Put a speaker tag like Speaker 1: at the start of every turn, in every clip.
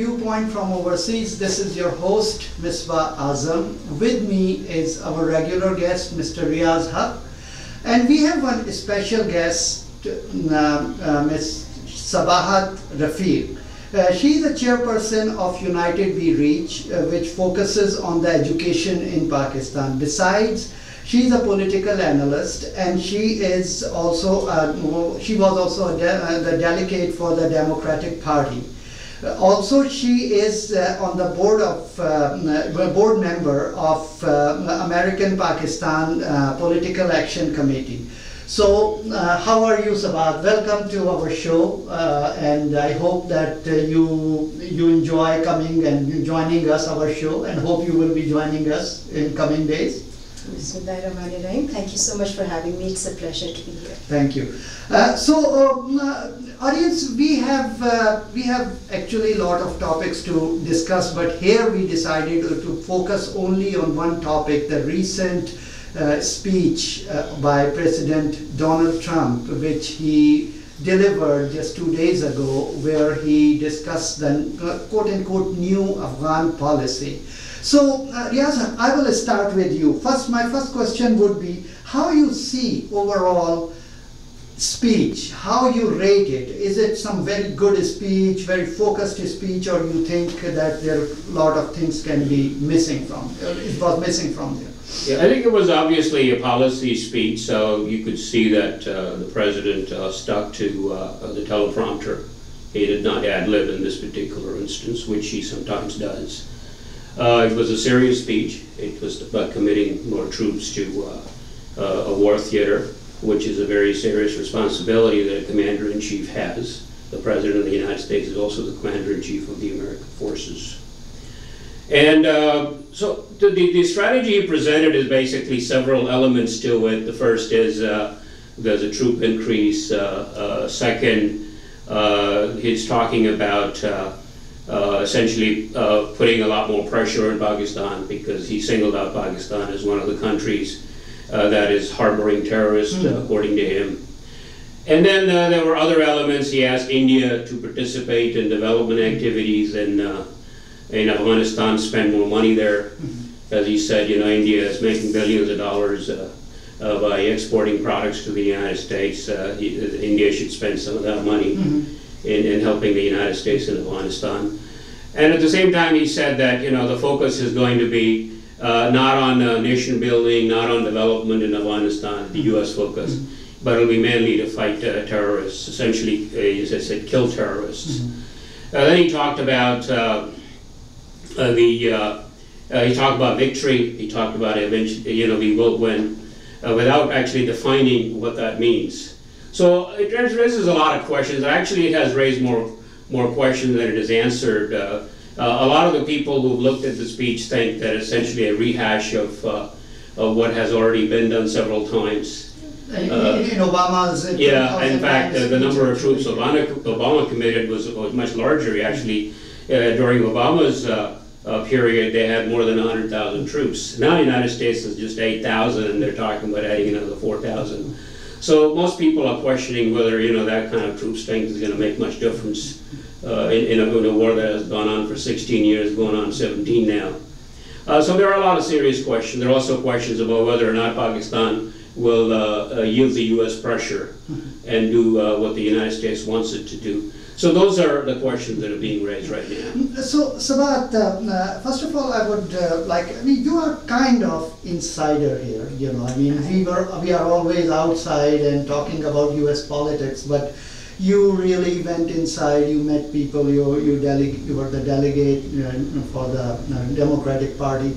Speaker 1: Viewpoint from overseas. This is your host, Misbah Azam. With me is our regular guest, Mr. Riaz Haq. And we have one special guest, Ms. Sabahat Rafiq. She is the chairperson of United We Reach, which focuses on the education in Pakistan. Besides, she is a political analyst, and she is also she was also the delegate for the Democratic Party. Also, she is on the board member of American Pakistan Political Action Committee. So, how are you, Sabahat? Welcome to our show, and I hope that you enjoy coming and joining us our show, and hope you will be joining us in coming days.
Speaker 2: Thank you so much for having me. It's a pleasure to be here.
Speaker 1: Thank you. Audience, we have actually a lot of topics to discuss, but here we decided to focus only on one topic: the recent speech by President Donald Trump, which he delivered just 2 days ago, where he discussed the quote-unquote new Afghan policy. So, Riaz, I will start with you. My first question would be, how you see overall speech, how you rate it? Is it some very good speech, very focused speech, or you think that there are a lot of things can be missing from, it was missing from there?
Speaker 3: Yeah, I think it was obviously a policy speech, so you could see that the president stuck to the teleprompter. He did not ad-lib in this particular instance, which he sometimes does. It was a serious speech. It was about committing more troops to a war theater, which is a very serious responsibility that a commander-in-chief has. The President of the United States is also the commander-in-chief of the American forces. And so the strategy he presented is basically several elements to it. The first is there's a troop increase. Second, he's talking about essentially putting a lot more pressure on Pakistan, because he singled out Pakistan as one of the countries that is harboring terrorists, according to him. And then there were other elements. He asked India to participate in development activities in Afghanistan, spend more money there. As he said, you know, India is making billions of dollars by exporting products to the United States. India should spend some of that money in helping the United States in Afghanistan. And at the same time, he said that, you know, the focus is going to be not on nation building, not on development in Afghanistan, the U.S. focus, but it'll be mainly to fight terrorists, essentially, as I said, kill terrorists. Then he talked about he talked about victory. He talked about eventually, you know, we will win, without actually defining what that means. So it raises a lot of questions. Actually, it has raised more questions than it has answered. A lot of the people who've looked at the speech think that it's essentially a rehash of what has already been done several times.
Speaker 1: In Obama's...
Speaker 3: Yeah, in fact, the number of troops Obama committed was much larger. Actually, during Obama's period, they had more than 100,000 troops. Now the United States is just 8,000, and they're talking about adding another 4,000. So most people are questioning whether, you know, that kind of troop strength is going to make much difference in a war that has gone on for 16 years, going on 17 now. So there are a lot of serious questions. There are also questions about whether or not Pakistan will yield the U.S. pressure and do what the United States wants it to do. So those are the questions that are being raised right now.
Speaker 1: So, Sabahat, first of all, I would you are kind of insider here, you know. I mean, we are always outside and talking about U.S. politics, but you really went inside. You met people. You were the delegate for the Democratic Party.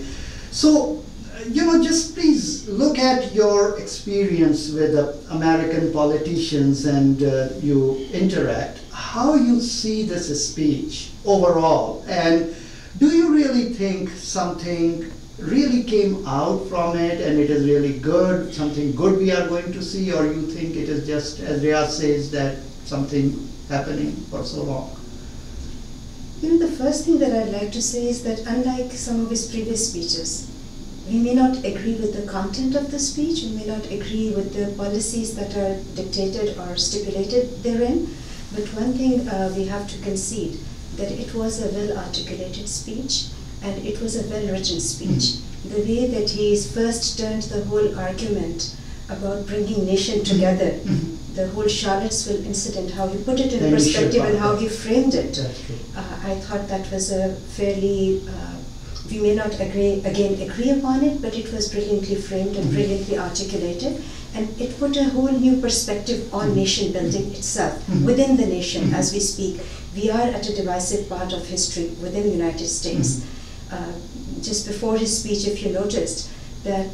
Speaker 1: So, you know, just please look at your experience with American politicians and you interact. How you see this speech overall, and do you really think something really came out from it and it is really good, something good we are going to see, or you think it is just, as Riaz says, that something happening for so long?
Speaker 2: You know, the first thing that I'd like to say is that unlike some of his previous speeches, we may not agree with the content of the speech, we may not agree with the policies that are dictated or stipulated therein, but one thing we have to concede that it was a well-articulated speech and it was a well-written speech. The way that he first turned the whole argument about bringing nation together, the whole Charlottesville incident, how he put it in perspective and how he framed it. I thought that was a fairly, we may not agree upon it, but it was brilliantly framed and brilliantly articulated. And it put a whole new perspective on nation building itself, within the nation as we speak. We are at a divisive part of history within the United States. Just before his speech, if you noticed, that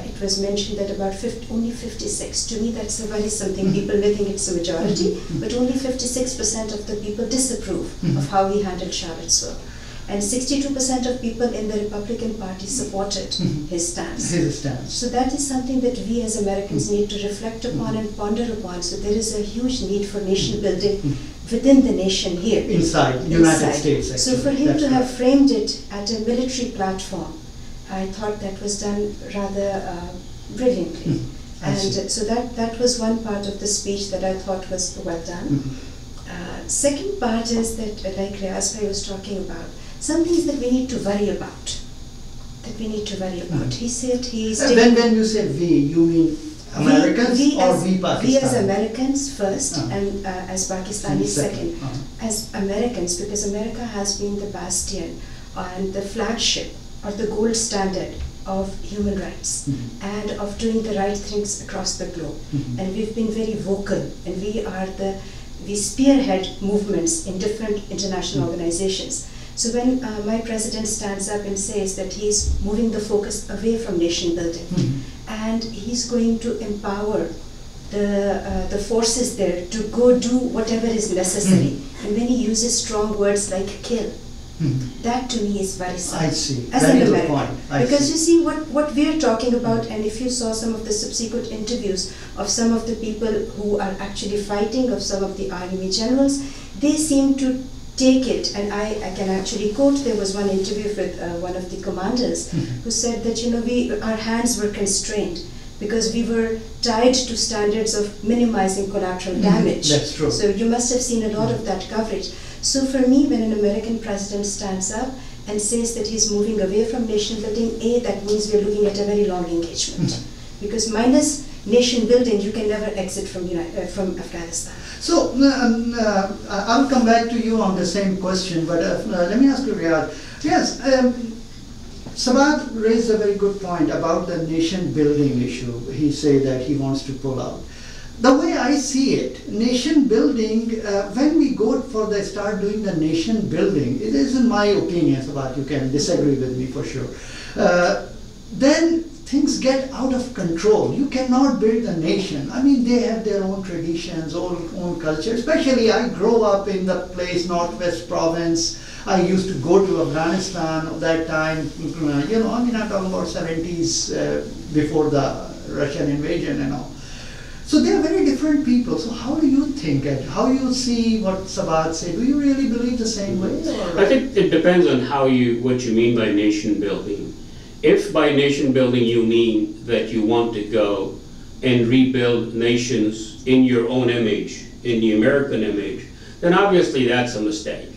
Speaker 2: it was mentioned that about only 56, to me that's a very something, people may think it's a majority, but only 56% of the people disapprove of how he handled Charlottesville. And 62% of people in the Republican Party supported his stance. So that is something that we as Americans need to reflect upon and ponder upon. So there is a huge need for nation building within the nation here.
Speaker 1: Inside United States, actually.
Speaker 2: So for him to have framed it at a military platform, I thought that was done rather brilliantly. And so that was one part of the speech that I thought was well done. Second part is that, like Riaz Bhai was talking about, some things that we need to worry about. He said he's...
Speaker 1: When you say we, you mean Americans we Pakistan?
Speaker 2: We as Americans first, and as Pakistanis second. As Americans, because America has been the bastion and the flagship or the gold standard of human rights and of doing the right things across the globe. And we've been very vocal, and we spearhead movements in different international organizations. So when my president stands up and says that he's moving the focus away from nation building and he's going to empower the forces there to go do whatever is necessary, and when he uses strong words like kill, that to me is very sad.
Speaker 1: I see.
Speaker 2: As an American. Because you see what we're talking about, and if you saw some of the subsequent interviews of some of the people who are actually fighting, of some of the army generals, they seem to take it, and I can actually quote, there was one interview with one of the commanders who said that, our hands were constrained because we were tied to standards of minimizing collateral damage.
Speaker 1: That's true.
Speaker 2: So you must have seen a lot of that coverage. So for me, when an American president stands up and says that he's moving away from nation building, that means we're looking at a very long engagement. Because minus nation building, you can never exit from Afghanistan.
Speaker 1: So I'll come back to you on the same question, but let me ask you, Riyad. Yes, Sabat raised a very good point about the nation building issue. He said that he wants to pull out. The way I see it, nation building, when we go for start doing the nation building, it is in my opinion, Sabat, you can disagree with me for sure, then things get out of control. You cannot build a nation. I mean, they have their own traditions, own culture. Especially, I grew up in the place, Northwest Province. I used to go to Afghanistan at that time. I'm talking about 70s, before the Russian invasion and all. So they are very different people. So how do you think it? How you see what Sabat said? Do you really believe the same way? Or?
Speaker 3: I think it depends on what you mean by nation building. If by nation building you mean that you want to go and rebuild nations in your own image, in the American image, then obviously that's a mistake.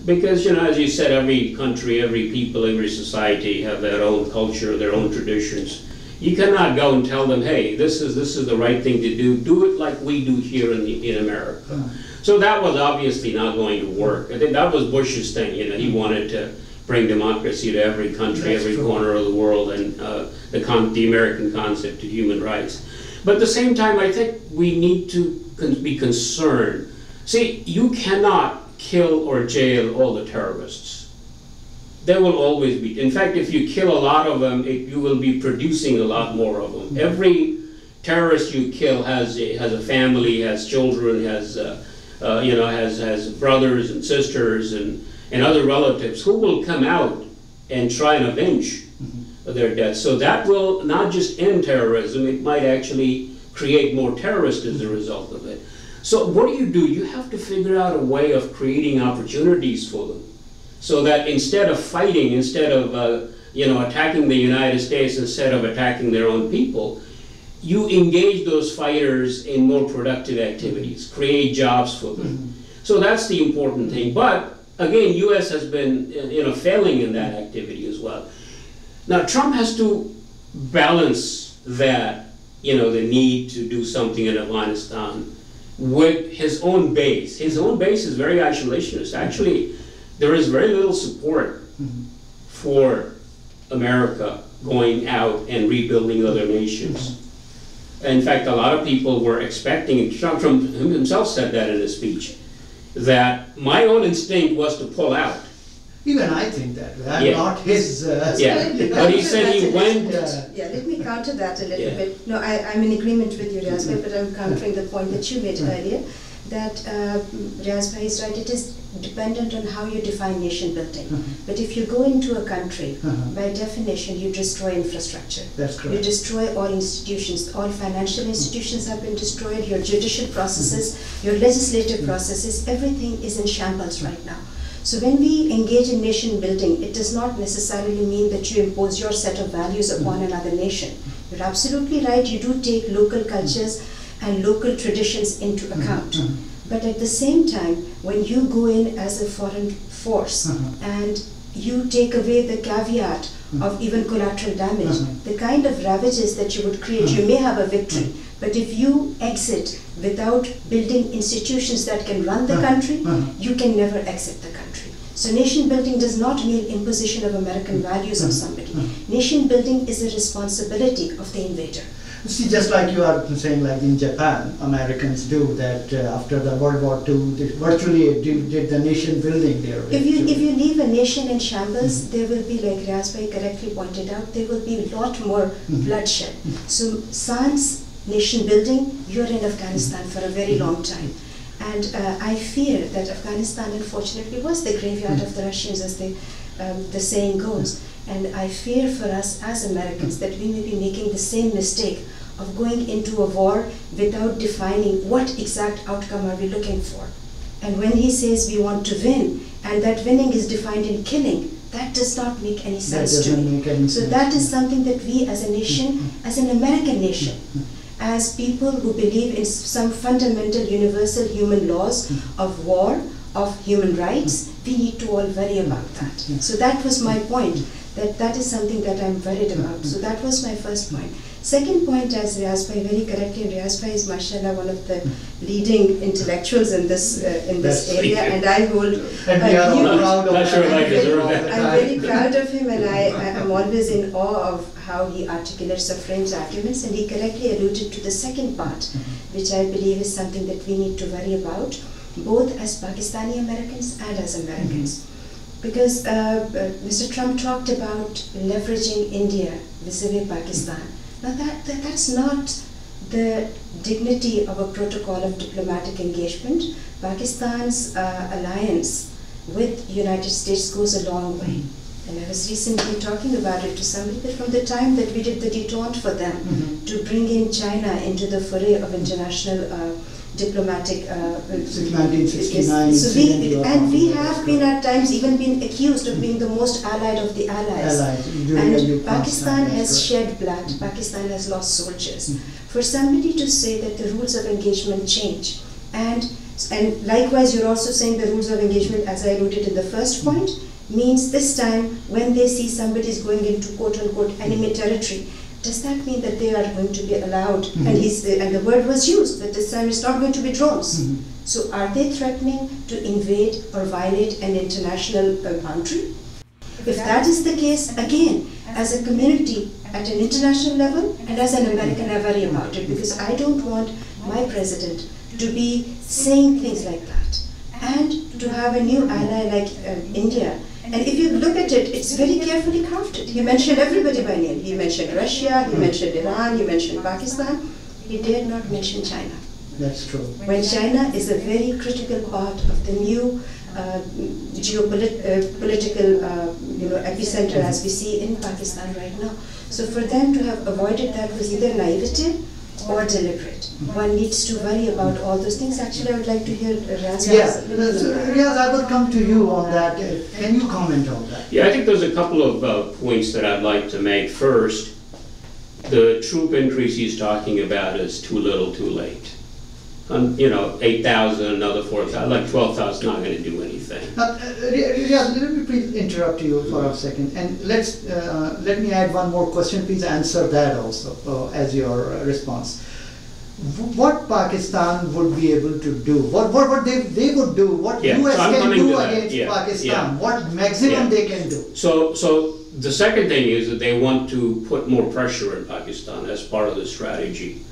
Speaker 3: Because, as you said, every country, every people, every society have their own culture, their own traditions. You cannot go and tell them, hey, this is the right thing to do it like we do here in America. So that was obviously not going to work. I think that was Bush's thing, he wanted to bring democracy to every country, every corner of the world, and the American concept of human rights. But at the same time, I think we need to be concerned. See, you cannot kill or jail all the terrorists. There will always be. In fact, if you kill a lot of them, you will be producing a lot more of them. Every terrorist you kill has a family, has children, has brothers and sisters and other relatives who will come out and try and avenge their deaths. So that will not just end terrorism, it might actually create more terrorists as a result of it. So what do? You have to figure out a way of creating opportunities for them, so that instead of fighting, instead of attacking the United States, instead of attacking their own people, you engage those fighters in more productive activities, create jobs for them. So that's the important thing. But again, U.S. has been, failing in that activity as well. Now, Trump has to balance that, the need to do something in Afghanistan with his own base. His own base is very isolationist. Actually, there is very little support for America going out and rebuilding other nations. In fact, a lot of people were expecting, Trump himself said that in his speech, that my own instinct was to pull out.
Speaker 1: Even I think that. I'm not his...
Speaker 3: But he said he went...
Speaker 2: Let me counter that a little bit. No, I'm in agreement with you, Riaz, but I'm countering the point that you made earlier, that Riaz is right, it is dependent on how you define nation building. But if you go into a country, by definition, you destroy infrastructure.
Speaker 1: That's correct.
Speaker 2: You destroy all institutions. All financial institutions have been destroyed, your judicial processes, your legislative processes, everything is in shambles right now. So when we engage in nation building, it does not necessarily mean that you impose your set of values upon another nation. You're absolutely right, you do take local cultures and local traditions into account. But at the same time, when you go in as a foreign force and you take away the caveat of even collateral damage, the kind of ravages that you would create, you may have a victory, but if you exit without building institutions that can run the country, you can never exit the country. So nation building does not mean imposition of American values on somebody. Nation building is a responsibility of the invader.
Speaker 1: See, just like you are saying, like in Japan, Americans do that after the World War II, they virtually did the nation building there.
Speaker 2: If you leave a nation in shambles, there will be, like Riaz correctly pointed out, there will be a lot more bloodshed. So sans nation building, you're in Afghanistan for a very long time. And I fear that Afghanistan, unfortunately, was the graveyard of the Russians, as the saying goes. And I fear for us as Americans that we may be making the same mistake of going into a war without defining what exact outcome are we looking for. And when he says we want to win, and that winning is defined in killing, that does not make any sense to me. So that is something that we as a nation, as an American nation, as people who believe in some fundamental universal human laws of war, of human rights, we need to all worry about that. So that was my point, that is something that I'm worried about. So that was my first point. Second point, as Riaz very correctly, and Riaz is mashallah one of the leading intellectuals in this area, and I hold
Speaker 1: and we are all proud of him.
Speaker 2: I'm very proud of him, and I'm always in awe of how he articulates or frames arguments, and he correctly alluded to the second part, which I believe is something that we need to worry about, both as Pakistani Americans and as Americans. Because Mr. Trump talked about leveraging India vis-a-vis Pakistan. Now that's not the dignity of a protocol of diplomatic engagement. Pakistan's alliance with United States goes a long way. And I was recently talking about it to somebody that from the time that we did the detente for them to bring in China into the foray of international diplomatic
Speaker 1: 1969
Speaker 2: so we have been at times even been accused of being the most allied of the allies. And Pakistan has shed blood, Pakistan has lost soldiers. For somebody to say that the rules of engagement change, and likewise you're also saying the rules of engagement, as I alluded in the first point, means this time when they see somebody is going into quote-unquote enemy territory, does that mean that they are going to be allowed? And the word was used that this time it's not going to be drones. So are they threatening to invade or violate an international boundary? If that is the case, again, as a community at an international level and as an American, I worry about it, because I don't want my president to be saying things like that and to have a new ally like India. And if you look at it, it's very carefully crafted. He mentioned everybody by name. He mentioned Russia, he mentioned Iran, he mentioned Pakistan. He dared not mention China.
Speaker 1: That's true.
Speaker 2: When China is a very critical part of the new geopolitical epicenter as we see in Pakistan right now. So for them to have avoided that was either naivety or deliberate. One needs to worry about all those things. Actually, I would like to hear Riaz.
Speaker 1: Riaz, I will come to you on that. Can you comment on that?
Speaker 3: Yeah, I think there's a couple of points that I'd like to make. First, the troop increase he's talking about is too little, too late. you know, 8,000, another 4,000, like 12,000, not going to do anything.
Speaker 1: Riyaz, let me please interrupt you for a second, and let me add one more question. Please answer that also as your response. What Pakistan would be able to do? What they would do? What US can do against Pakistan? What maximum they can do?
Speaker 3: So the second thing is that they want to put more pressure in Pakistan as part of the strategy.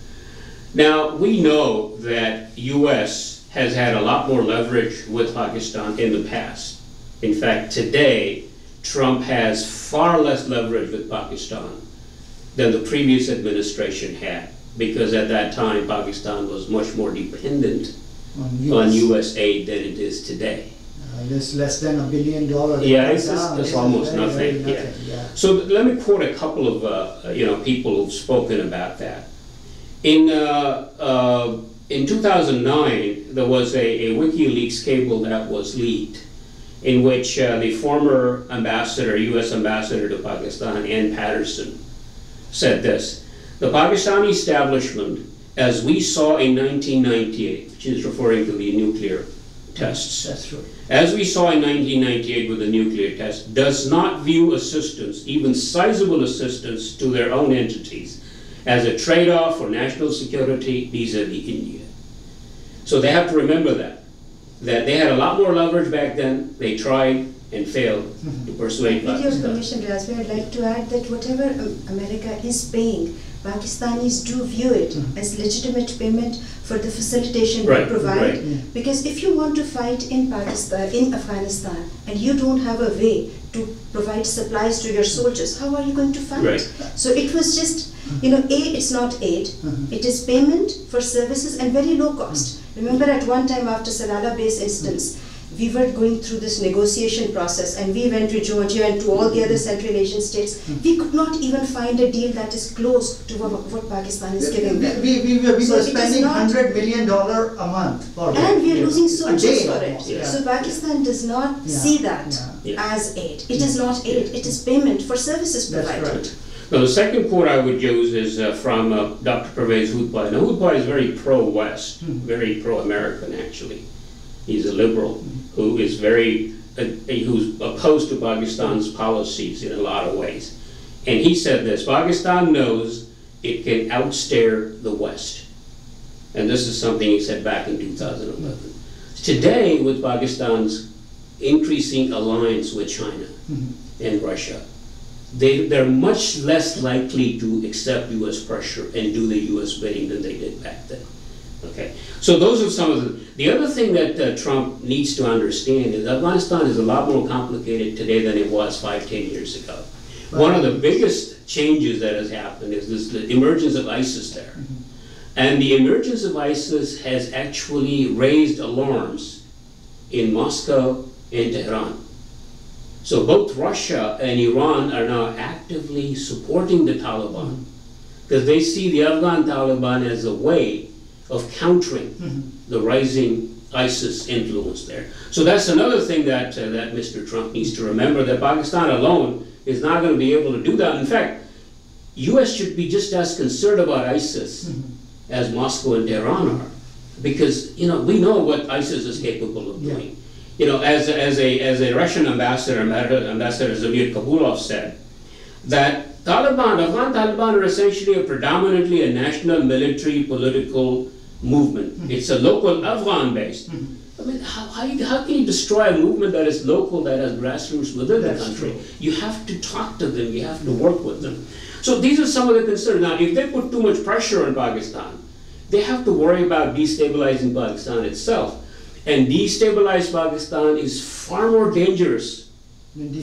Speaker 3: Now, we know that US has had a lot more leverage with Pakistan in the past. In fact, today, Trump has far less leverage with Pakistan than the previous administration had, because at that time, Pakistan was much more dependent on US aid than it is today.
Speaker 1: It's less than $1 billion.
Speaker 3: Yeah, it's almost nothing. Yeah. So let me quote a couple of people who've spoken about that. In 2009, there was a WikiLeaks cable that was leaked, in which the former ambassador, U.S. ambassador to Pakistan, Ann Patterson, said this: "The Pakistani establishment, as we saw in 1998," which is referring to the nuclear tests.
Speaker 1: That's right.
Speaker 3: "As we saw in 1998 with the nuclear test, does not view assistance, even sizable assistance, to their own entities as a trade-off for national security vis-a-vis India." So they have to remember that they had a lot more leverage back then. They tried and failed to persuade
Speaker 2: With your
Speaker 3: Pakistan.
Speaker 2: permission, Razvi, I'd like to add that whatever America is paying, Pakistanis do view it as legitimate payment for the facilitation we provide.
Speaker 3: Right.
Speaker 2: Because if you want to fight in Pakistan, in Afghanistan, and you don't have a way to provide supplies to your soldiers, how are you going to fight?
Speaker 3: Right.
Speaker 2: So it was just, it's not aid, it is payment for services and very low cost. Remember at one time after Salala base instance, we were going through this negotiation process, and we went to Georgia and to all the other Central Asian states. We could not even find a deal that is close to what Pakistan is giving them.
Speaker 1: We were spending $100 million a month for that.
Speaker 2: And we are losing soldiers for it.
Speaker 3: Yeah.
Speaker 2: So Pakistan does not see that as aid. It is not aid, it is payment for services provided.
Speaker 1: That's right.
Speaker 3: Now, the second quote I would use is from Dr. Pervez Hoodbhoy. Now, Hoodbhoy is very pro-West, very pro-American, actually. He's a liberal who is who's opposed to Pakistan's policies in a lot of ways. And he said this: "Pakistan knows it can outstare the West." And this is something he said back in 2011. Today, with Pakistan's increasing alliance with China and Russia, they're much less likely to accept U.S. pressure and do the U.S. bidding than they did back then. Okay, so those are some of the other thing that Trump needs to understand is Afghanistan is a lot more complicated today than it was 5-10 years ago. One of the biggest changes that has happened is the emergence of ISIS there. And the emergence of ISIS has actually raised alarms in Moscow and Tehran. So both Russia and Iran are now actively supporting the Taliban because they see the Afghan Taliban as a way of countering the rising ISIS influence there. So that's another thing that Mr. Trump needs to remember, that Pakistan alone is not going to be able to do that. In fact, U.S. should be just as concerned about ISIS as Moscow and Tehran are, because we know what ISIS is capable of doing. As a Russian ambassador Zamir Kabulov said, that Afghan Taliban are essentially predominantly a national military political movement. It's a local Afghan-based. I mean, how can you destroy a movement that is local, that has grassroots within the country? You have to talk to them, you have to work with them. So these are some of the concerns. Now, if they put too much pressure on Pakistan, they have to worry about destabilizing Pakistan itself. And destabilized Pakistan is far more dangerous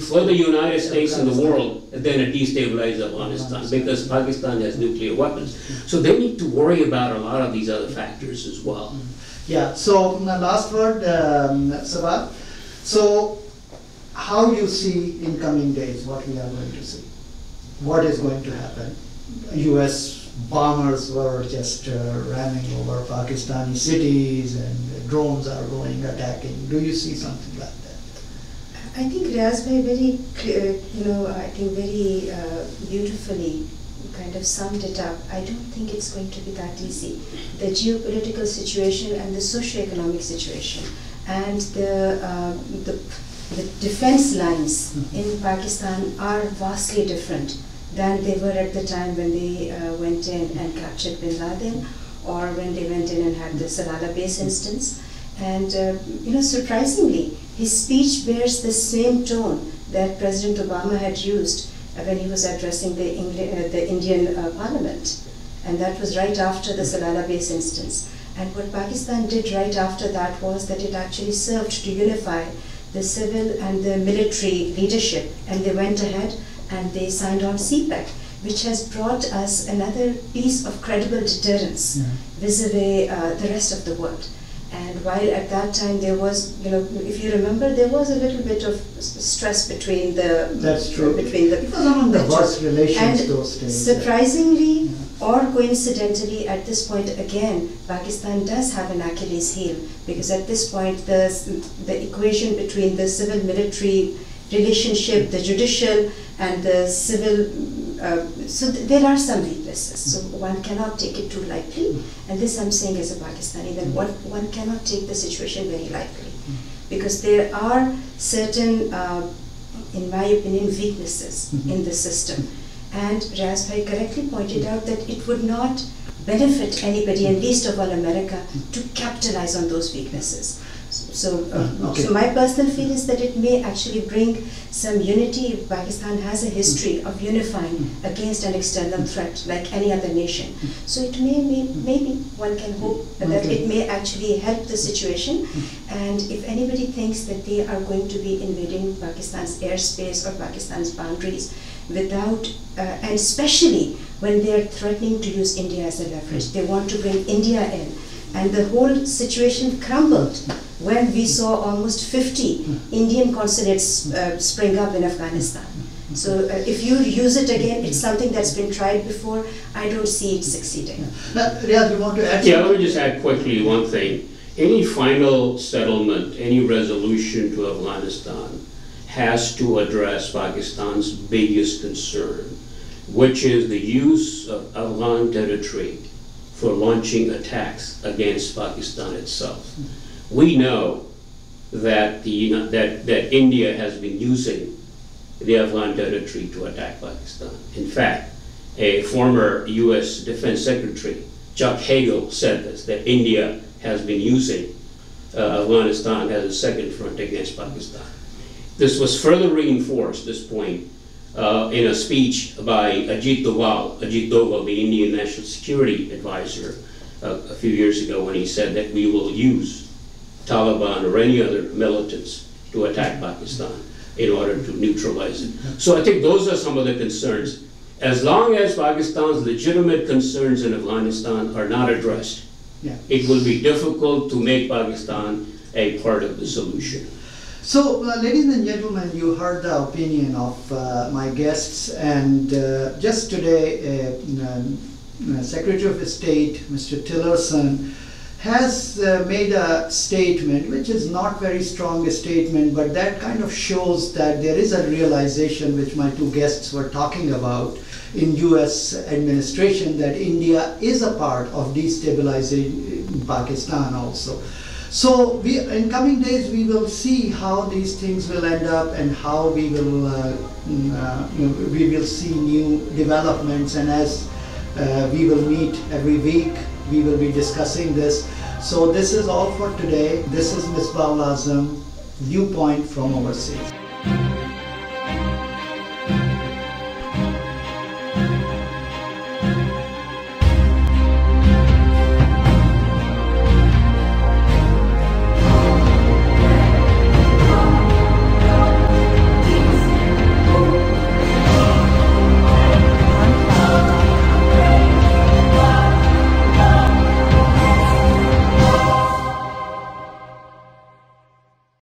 Speaker 3: for the United States and the world than a destabilized Afghanistan, because Pakistan has nuclear weapons. So they need to worry about a lot of these other factors as well.
Speaker 1: Yeah, so the last word, Sabat. So how you see in coming days what we are going to see? What is going to happen? US bombers were just ramming over Pakistani cities, and drones are going attacking. Do you see something like that?
Speaker 2: I think Riaz bhai very clear, very beautifully kind of summed it up, I don't think it's going to be that easy. The geopolitical situation and the socio-economic situation and the defense lines in Pakistan are vastly different than they were at the time when they went in and captured bin Laden, or when they went in and had the Salalah base instance. And surprisingly, his speech bears the same tone that President Obama had used when he was addressing the Indian Parliament. And that was right after the Salalah base instance. And what Pakistan did right after that was that it actually served to unify the civil and the military leadership. And they went ahead and they signed on CPEC, which has brought us another piece of credible deterrence vis-a-vis the rest of the world. And while at that time there was, if you remember, there was a little bit of stress between the...
Speaker 1: That's true.
Speaker 2: It
Speaker 1: was among the worst relations
Speaker 2: and
Speaker 1: those days.
Speaker 2: Surprisingly or coincidentally, at this point again, Pakistan does have an Achilles heel, because at this point the equation between the civil-military relationship, the judicial and the civil, so there are some weaknesses. So one cannot take it too lightly, and this I'm saying as a Pakistani, that one cannot take the situation very lightly, because there are certain, in my opinion, weaknesses in the system. And Riaz Bhai correctly pointed out that it would not benefit anybody, and least of all America, to capitalize on those weaknesses. So my personal feel is that it may actually bring some unity. Pakistan has a history of unifying against an external threat like any other nation. So it maybe one can hope that it may actually help the situation. And if anybody thinks that they are going to be invading Pakistan's airspace or Pakistan's boundaries without, and especially when they are threatening to use India as a leverage, they want to bring India in. And the whole situation crumbled when we saw almost 50 Indian consulates spring up in Afghanistan. So if you use it again, it's something that's been tried before. I don't see it succeeding.
Speaker 1: Riaz, you want to add?
Speaker 3: Yeah, let me just add quickly one thing. Any final settlement, any resolution to Afghanistan has to address Pakistan's biggest concern, which is the use of Afghan territory for launching attacks against Pakistan itself. We know that that India has been using the Afghan territory to attack Pakistan. In fact, a former U.S. Defense Secretary, Chuck Hagel, said this, that India has been using Afghanistan as a second front against Pakistan. This was further reinforced, this point, in a speech by Ajit Doval, the Indian National Security Advisor, a few years ago, when he said that we will use Taliban or any other militants to attack Pakistan in order to neutralize it. So I think those are some of the concerns. As long as Pakistan's legitimate concerns in Afghanistan are not addressed, it will be difficult to make Pakistan a part of the solution.
Speaker 1: So, ladies and gentlemen, you heard the opinion of my guests, and just today, Secretary of State, Mr. Tillerson, has made a statement, which is not very strong a statement, but that kind of shows that there is a realization, which my two guests were talking about, in US administration, that India is a part of destabilizing Pakistan also. So in coming days we will see how these things will end up, and how we will see new developments, and as we will meet every week, we will be discussing this. So this is all for today. This is Misbah Azam, Viewpoint from overseas.